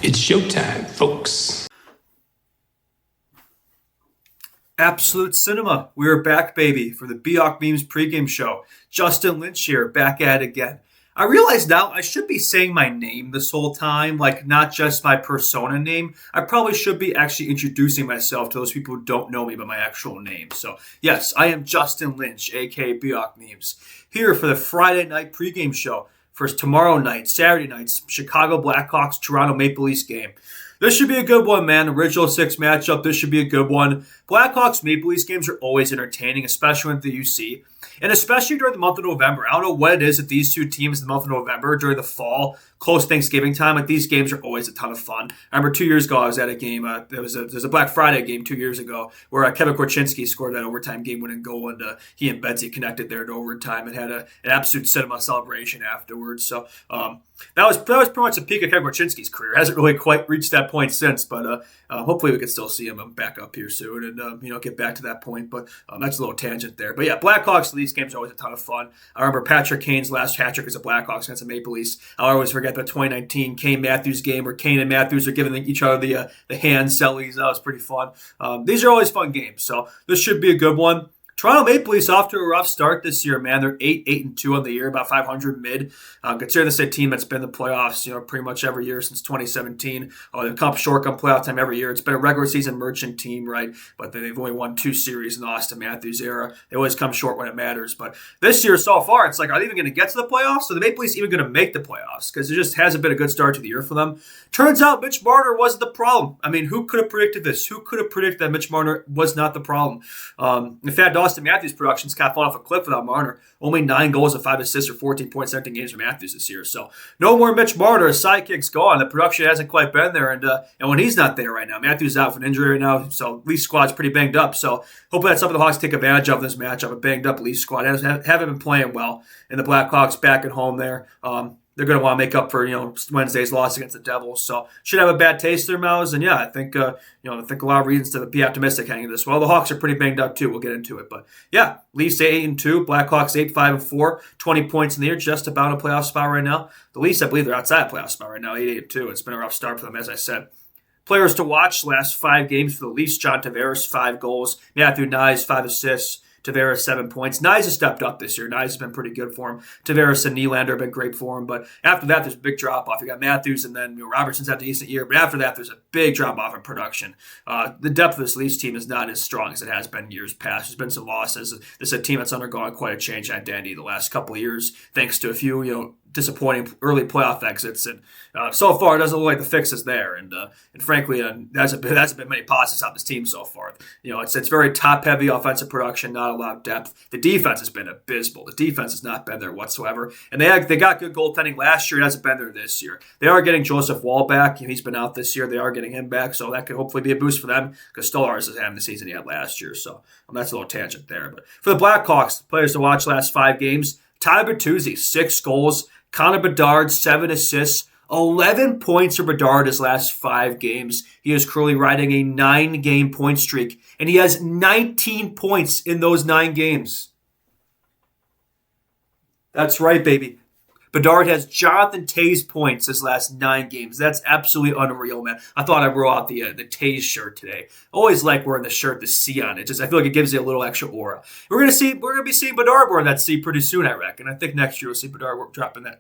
It's showtime, folks. Absolute Cinema. We are back, baby, for the Bioc Memes pregame show. Justin Lynch here, back at it again. I realize now I should be saying my name this whole time, like not just my persona name. I probably should be actually introducing myself to those people who don't know me by my actual name. So, yes, I am Justin Lynch, aka Bioc Memes, here for the Friday night pregame show for tomorrow night, Saturday night's Chicago Blackhawks Toronto Maple Leafs game. This should be a good one, man. Original six matchup. This should be a good one. Blackhawks Maple Leafs games are always entertaining, especially with the UC. And especially during the month of November. I don't know what it is with these two teams in the month of November during the fall, close Thanksgiving time. Like these games are always a ton of fun. I remember 2 years ago I was at a game. There was a Black Friday game 2 years ago where Kevin Korchinski scored that overtime game-winning goal, and he and Betsy connected there in overtime and had an absolute cinema celebration afterwards. So that was pretty much the peak of Kevin Korchinski's career. Hasn't really quite reached that point since, but hopefully we can still see him back up here soon and get back to that point. But that's a little tangent there. But yeah, Blackhawks Leafs games are always a ton of fun. I remember Patrick Kane's last hat trick as a Blackhawks against the Maple Leafs. I'll always forget the 2019 Kane Matthews game where Kane and Matthews are giving each other the hand sellies. That was pretty fun. These are always fun games, so this should be a good one. Toronto Maple Leafs off to a rough start this year, man. They're 8-2 on the year, about 500 mid. Considering this a team that's been in the playoffs, pretty much every year since 2017. They've come short on playoff time every year. It's been a regular season merchant team, right? But they've only won 2 series in the Austin Matthews era. They always come short when it matters. But this year so far, it's like, are they even going to get to the playoffs? Are the Maple Leafs even going to make the playoffs? Because it just hasn't been a good start to the year for them. Turns out Mitch Marner wasn't the problem. I mean, who could have predicted this? Who could have predicted that Mitch Marner was not the problem? In fact, Austin Matthews' production's kind of fallen off a cliff without Marner. Only 9 goals and 5 assists or 14 points, 17 games for Matthews this year. So no more Mitch Marner. His sidekick's gone. The production hasn't quite been there. And when he's not there right now, Matthews is out for an injury right now. So Leafs squad's pretty banged up. So hopefully that's something the Hawks take advantage of in this matchup. A banged up Leafs squad haven't been playing well. And the Blackhawks back at home there. They're going to want to make up for Wednesday's loss against the Devils, so should have a bad taste in their mouths. And yeah, I think I think a lot of reasons to be optimistic heading into this. Well, the Hawks are pretty banged up too. We'll get into it, but yeah, Leafs 8-2, Blackhawks 8-5-4, 20 points in the year, just about a playoff spot right now. The Leafs, I believe, they're outside a playoff spot right now, 8-2. It's been a rough start for them, as I said. Players to watch last 5 games for the Leafs: John Tavares 5 goals, Matthew Knies 5 assists. Tavares 7 points. Knies has stepped up this year. Knies has been pretty good for him. Tavares and Nylander have been great for him. But after that, there's a big drop-off. You got Matthews, and then Robertson's had a decent year. But after that, there's a big drop-off in production. The depth of this Leafs team is not as strong as it has been years past. There's been some losses. This is a team that's undergone quite a change in identity the last couple of years, thanks to a few, disappointing early playoff exits, and so far it doesn't look like the fix is there. And frankly, there hasn't been many positives on this team so far. It's very top heavy offensive production, not a lot of depth. The defense has been abysmal. The defense has not been there whatsoever, and they got good goaltending last year. It hasn't been there this year. They are getting Joseph Wall back. He's been out this year. They are getting him back, so that could hopefully be a boost for them, because Stolarz is having the season he had last year. So that's a little tangent there. But for the Blackhawks, players to watch last 5 games: Tyler Bertuzzi 6 goals. Connor Bedard, 7 assists, 11 points for Bedard his last 5 games. He is currently riding a 9-game point streak, and he has 19 points in those 9 games. That's right, baby. Bedard has Jonathan Toews points his last 9 games. That's absolutely unreal, man. I thought I wore out the Toews shirt today. Always like wearing the shirt, the C on it. I feel like it gives you a little extra aura. We're gonna be seeing Bedard wearing that C pretty soon, I reckon. I think next year we'll see Bedard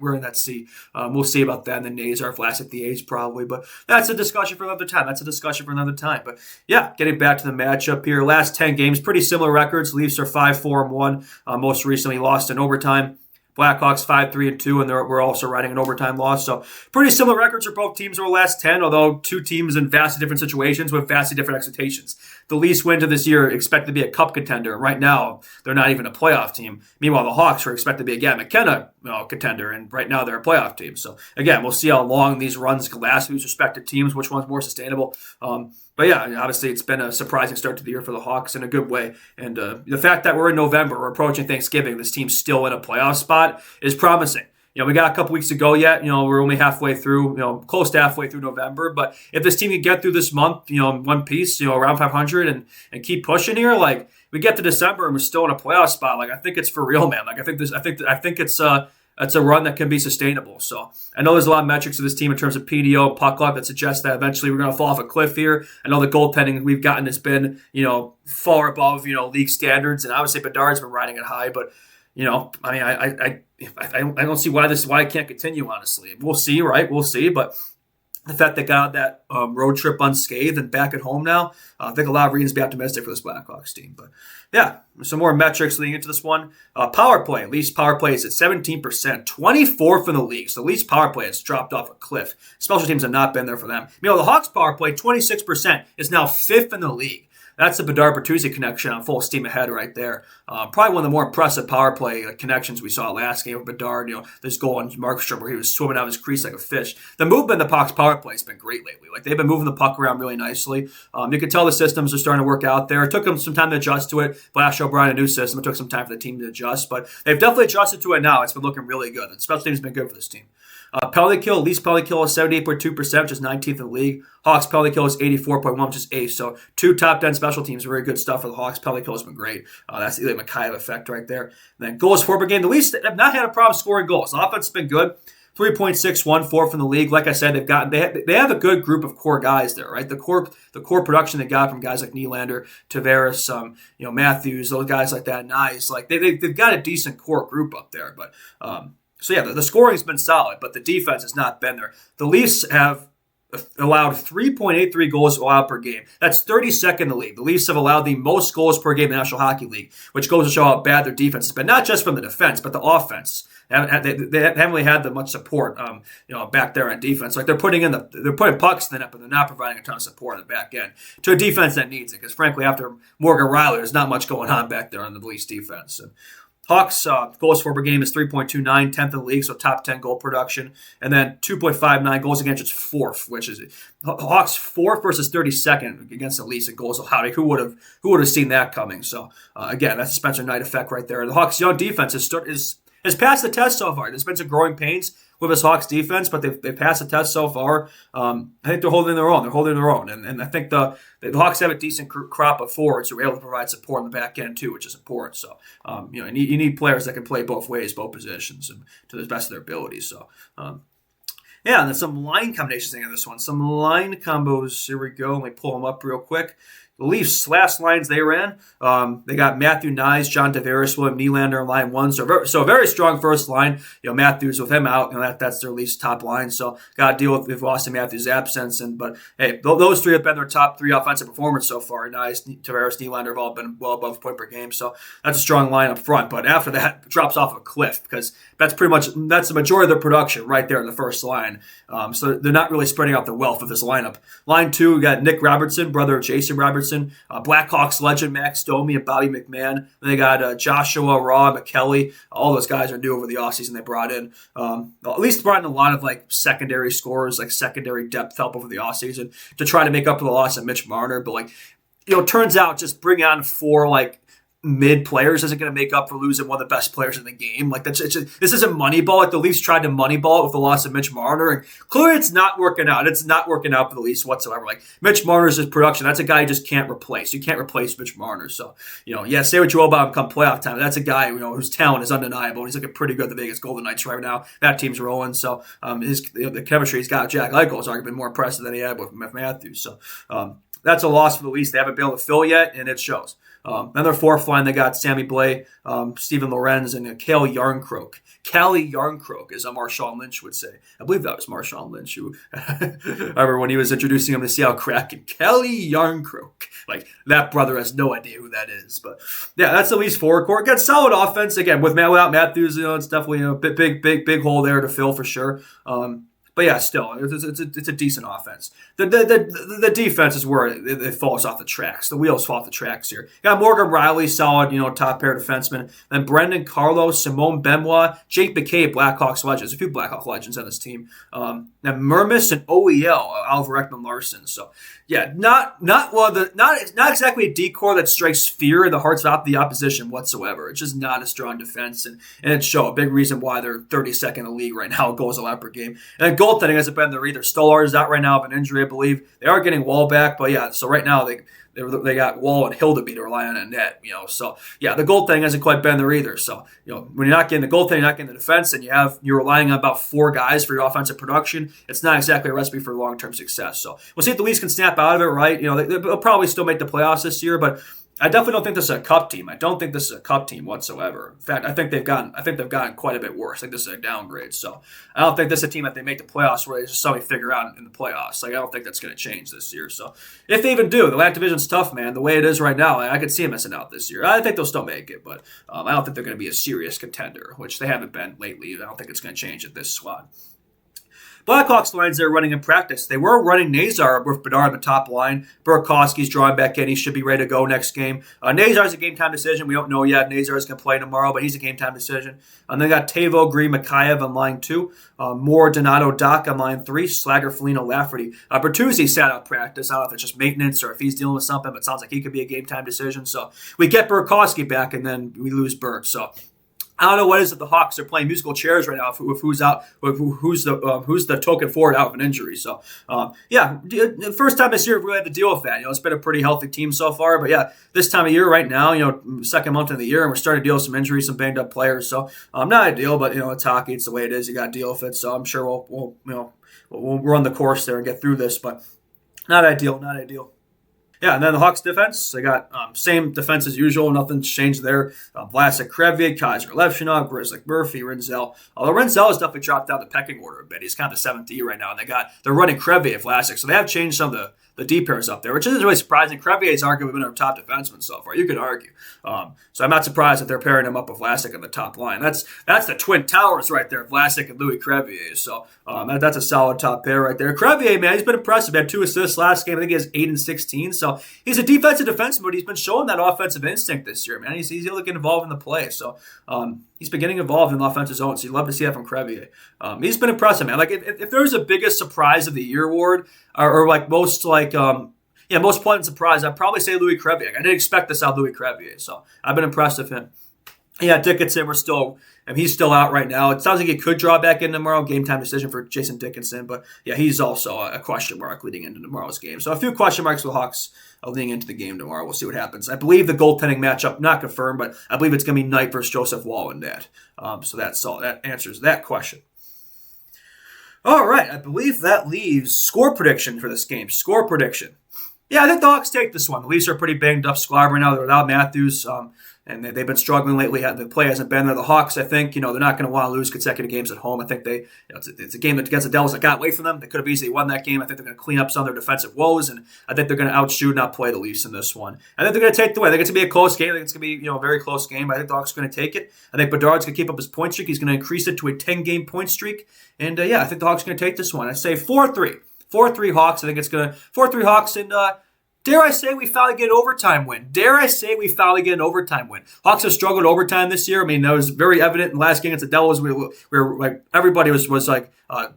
wearing that C. We'll see about that. And the Nazar flash at the A's probably, but that's a discussion for another time. But yeah, getting back to the matchup here. Last 10 games, pretty similar records. Leafs are 5-4-1. Most recently lost in overtime. Blackhawks 5-3-2, and we're also riding an overtime loss. So pretty similar records for both teams over the last 10, although 2 teams in vastly different situations with vastly different expectations. The Leafs went to this year expected to be a cup contender. Right now, they're not even a playoff team. Meanwhile, the Hawks were expected to be a Gavin McKenna contender, and right now they're a playoff team. So again, we'll see how long these runs can last for these respective teams, which one's more sustainable. But yeah, obviously it's been a surprising start to the year for the Hawks in a good way. And the fact that we're in November, we're approaching Thanksgiving, this team's still in a playoff spot is promising. We got a couple weeks to go yet. We're only halfway through, close to halfway through November. But if this team can get through this month, in one piece, around 500 and keep pushing here, like we get to December and we're still in a playoff spot. Like I think it's for real, man. Like I think it's that's a run that can be sustainable. So I know there's a lot of metrics of this team in terms of PDO and puck luck that suggest that eventually we're going to fall off a cliff here. I know the goaltending we've gotten has been, far above, league standards, and obviously Bedard's been riding it high, but I don't see why it can't continue, honestly. We'll see, right? We'll see, but the fact they got that road trip unscathed and back at home now, I think a lot of reasons to be optimistic for this Blackhawks team. But yeah, some more metrics leading into this one. Power play, least power play is at 17%, 24th in the league. So the least power play has dropped off a cliff. Special teams have not been there for them. The Hawks power play, 26%, is now 5th in the league. That's the Bedard-Bertuzzi connection on full steam ahead right there. Probably one of the more impressive power play connections we saw last game with Bedard. This goal on Markstrom where he was swimming out of his crease like a fish. The movement of the Hawks power play has been great lately. They've been moving the puck around really nicely. You can tell the systems are starting to work out there. It took them some time to adjust to it. Blash O'Brien, a new system. It took some time for the team to adjust, but they've definitely adjusted to it now. It's been looking really good. The special team's been good for this team. Penalty kill, least penalty kill is 78.2%, which is 19th in the league. Hawks penalty kill is 84.1, which is 8th. So 2 top 10 special teams, very good stuff for the Hawks. Penalty kill has been great. That's the Ilya Mikheyev effect right there. And then goals for per game. The Leafs have not had a problem scoring goals. The offense has been good. 3.61, 4th in the league. Like I said, they have a good group of core guys there, right? The core production they got from guys like Nylander, Tavares, Matthews, those guys like that. Nice, they've got a decent core group up there, but. So yeah, the scoring's been solid, but the defense has not been there. The Leafs have allowed 3.83 goals allowed per game. That's 32nd in the league. The Leafs have allowed the most goals per game in the National Hockey League, which goes to show how bad their defense has been. Not just from the defense, but the offense. They haven't really had that much support, back there on defense. They're putting pucks in the net, but they're not providing a ton of support on the back end to a defense that needs it. Because frankly, after Morgan Rielly, there's not much going on back there on the Leafs defense. Hawks goals for per game is 3.29, 10th in the league, so top 10 goal production. And then 2.59 goals against, it's 4th, which is Hawks 4th versus 32nd against the Leafs in goals allowed. Who would have seen that coming? So again, that's a Spencer Knight effect right there. The Hawks' young defense has passed the test so far. There's been some growing pains with this Hawks defense, but they've passed the test so far. I think they're holding their own. And I think the Hawks have a decent crop of forwards who are able to provide support on the back end too, which is important. So, you need players that can play both ways, both positions, and to the best of their abilities. So, and then some line combinations in this one. Some line combos. Here we go. Let me pull them up real quick. The Leafs last lines they ran, they got Matthew Nyes, John Tavares, William Nylander in line 1. So a very strong first line. Matthews with him out, that's their Leafs top line. So got to deal with Austin Matthews' absence. But hey, those 3 have been their top 3 offensive performers so far. Nyes, Tavares, Nylander have all been well above point per game. So that's a strong line up front. But after that, it drops off a cliff because that's the majority of their production right there in the first line. So they're not really spreading out the wealth of this lineup. Line 2, we got Nick Robertson, brother of Jason Robertson. Blackhawks legend Max Domi and Bobby McMahon. Then they got Joshua, Raw, McKelly. All those guys are new over the offseason they brought in. At least brought in a lot of secondary scorers, secondary depth help over the offseason to try to make up for the loss of Mitch Marner. But it turns out just bring on 4 mid players isn't going to make up for losing one of the best players in the game. This isn't Moneyball. The Leafs tried to Moneyball it with the loss of Mitch Marner, and clearly it's not working out. It's not working out for the Leafs whatsoever. Mitch Marner's production, that's a guy you just can't replace. You can't replace Mitch Marner. So, say what you will about him come playoff time. That's a guy, whose talent is undeniable. He's looking pretty good at the Vegas Golden Knights right now. That team's rolling. So, the chemistry he's got with Jack Eichel has already been more impressive than he had with Matthews. So, that's a loss for the Leafs. They haven't been able to fill yet, and it shows. Then their fourth line, they got Sammy Blais, Steven Lorenz, and Cale Yarncroke. Callie Yarncroke, as Marshawn Lynch would say. I believe that was Marshawn Lynch who, I remember when he was introducing him to Seattle Kraken. Callie Yarncroke. That brother has no idea who that is. But, yeah, that's at least forward core. Got solid offense. Again, without Matthews, it's definitely a big hole there to fill for sure. But yeah, still, it's a decent offense. The defense is where it falls off the tracks. The wheels fall off the tracks here. Got Morgan Rielly, solid, top pair defenseman. Then Brendan Carlos, Simone Benoit, Jake McCabe, Blackhawks legends. A few Blackhawks legends on this team. Then Mermis and OEL, Oliver Ekman Larson. So yeah, not exactly a decor that strikes fear in the hearts of the opposition whatsoever. It's just not a strong defense, and it shows a big reason why they're 32nd in the league right now. Goals allowed per game. And then goaltending hasn't been there either. Stollar's out right now of an injury, I believe. They are getting Wall back, but yeah, so right now they got Wall and Hildeby to rely on a net, So yeah, the goaltending hasn't quite been there either. So when you're not getting the goaltending, you're not getting the defense, and you're relying on about 4 guys for your offensive production. It's not exactly a recipe for long-term success. So we'll see if the Leafs can snap out of it, right? They'll probably still make the playoffs this year, but I definitely don't think this is a cup team. I don't think this is a cup team whatsoever. In fact, I think they've gotten quite a bit worse. I think this is a downgrade. So I don't think this is a team that they make the playoffs where they just suddenly figure out in the playoffs. I don't think that's going to change this year. So if they even do, the Atlantic Division's tough, man. The way it is right now, I could see them missing out this year. I think they'll still make it, but I don't think they're going to be a serious contender, which they haven't been lately. I don't think it's going to change at this squad. Blackhawks lines they're running in practice. They were running Nazar with Bedard on the top line. Burakovsky's drawing back in. He should be ready to go next game. Nazar's a game-time decision. We don't know yet. Nazar's going to play tomorrow, but he's a game-time decision. And they got Tavo, Green, Mikheyev on line 2. Moore, Donato, Doc on line 3. Slager, Foligno, Lafferty. Bertuzzi sat out practice. I don't know if it's just maintenance or if he's dealing with something, but it sounds like he could be a game-time decision. So we get Burakovsky back, and then we lose Burt. So I don't know what it is that the Hawks are playing musical chairs right now with who's out, who's the token forward out of an injury. So the first time this year we really had to deal with that. It's been a pretty healthy team so far, but yeah, this time of year right now, second month of the year, and we're starting to deal with some injuries, some banged up players. So not ideal, but it's hockey. It's the way it is. You got to deal with it. So I'm sure we'll run the course there and get through this, but not ideal. Not ideal. Yeah, and then the Hawks defense, they got same defense as usual. Nothing's changed there. Vlasic, Crevier, Kaiser, Levchinov, Grzelcyk, Murphy, Rinzel. Although Rinzel has definitely dropped down the pecking order a bit. He's kind of the 7th D right now, and they're running Crevier, Vlasic. So they have changed some of the D pairs up there, which isn't really surprising. Crevier has arguably been our top defenseman so far. You could argue. So I'm not surprised that they're pairing him up with Vlasic on the top line. That's the Twin Towers right there, Vlasic and Louis Crevier. So that's a solid top pair right there. Crevier, man, he's been impressive. He had 2 assists last game. I think he has 8 and 16. So he's a defensive defenseman, but he's been showing that offensive instinct this year, man. He's able to get involved in the play. So he's been getting involved in the offensive zone. So you'd love to see that from Crevier. He's been impressive, man. Like if there's a biggest surprise of the year award, or like most pleasant surprise, I'd probably say Louis Crevier. I didn't expect this out of Louis Crevier, so I've been impressed with him. Yeah, Dickinson, he's still out right now. It sounds like he could draw back in tomorrow. Game time decision for Jason Dickinson, but yeah, he's also a question mark leading into tomorrow's game. So a few question marks for the Hawks leading into the game tomorrow. We'll see what happens. I believe the goaltending matchup, not confirmed, but I believe it's going to be Knight versus Joseph Wall in that. So that's all. That answers that question. All right, I believe that leaves score prediction for this game. Score prediction. Yeah, I think the Hawks take this one. The Leafs are a pretty banged up squad right now. They're without Matthews, and they've been struggling lately. The play hasn't been there. The Hawks, I think, they're not going to want to lose consecutive games at home. I think it's a game that against the Devils that got away from them. They could have easily won that game. I think they're going to clean up some of their defensive woes, and I think they're going to outshoot and outplay the Leafs in this one. I think they're going to take the win. I think it's going to be a close game. I think it's going to be a very close game. But I think the Hawks are going to take it. I think Bedard's going to keep up his point streak. He's going to increase it to a 10-game point streak. And I think the Hawks are going to take this one. I say 4-3. 4-3 Hawks. I think it's going to 4-3 Hawks, and dare I say we finally get an overtime win. Hawks have struggled overtime this year. I mean, that was very evident in the last game against the Devils. We were like, everybody was like,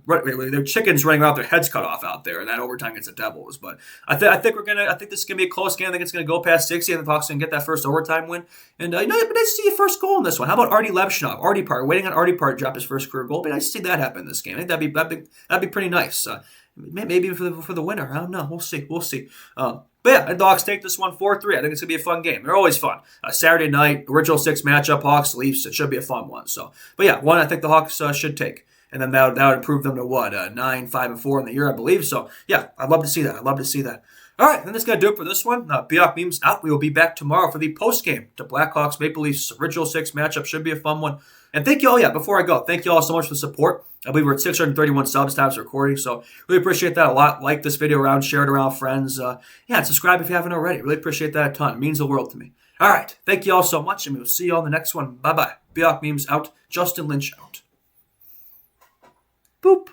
their chickens running around with their heads cut off out there in that overtime against the Devils. But I think this is going to be a close game. I think it's going to go past 60. I think the Hawks are going to get that first overtime win. And, but nice to see a first goal in this one. How about Artie Levchinov? Artie Part, waiting on Artie Part to drop his first career goal. But nice to see that happen in this game. I think that'd be pretty nice. Maybe for the winner. I don't know. We'll see. But yeah, the Hawks take this one 4-3. I think it's going to be a fun game. They're always fun. Saturday night, original 6 matchup, Hawks, Leafs. It should be a fun one. So, but yeah, one I think the Hawks should take. And then that would improve them to what? 9, 5, and 4 in the year, I believe. So, yeah, I'd love to see that. All right, then that's going to do it for this one. Biak Memes out. We will be back tomorrow for the post-game to Blackhawks Maple Leafs original 6 matchup. Should be a fun one. And thank you all, before I go, thank you all so much for the support. I believe we're at 631 subs times recording, so really appreciate that a lot. Like this video around, share it around friends. And subscribe if you haven't already. Really appreciate that a ton. It means the world to me. All right, thank you all so much, and we will see you all in the next one. Bye-bye. Biak Memes out. Justin Lynch out. Boop.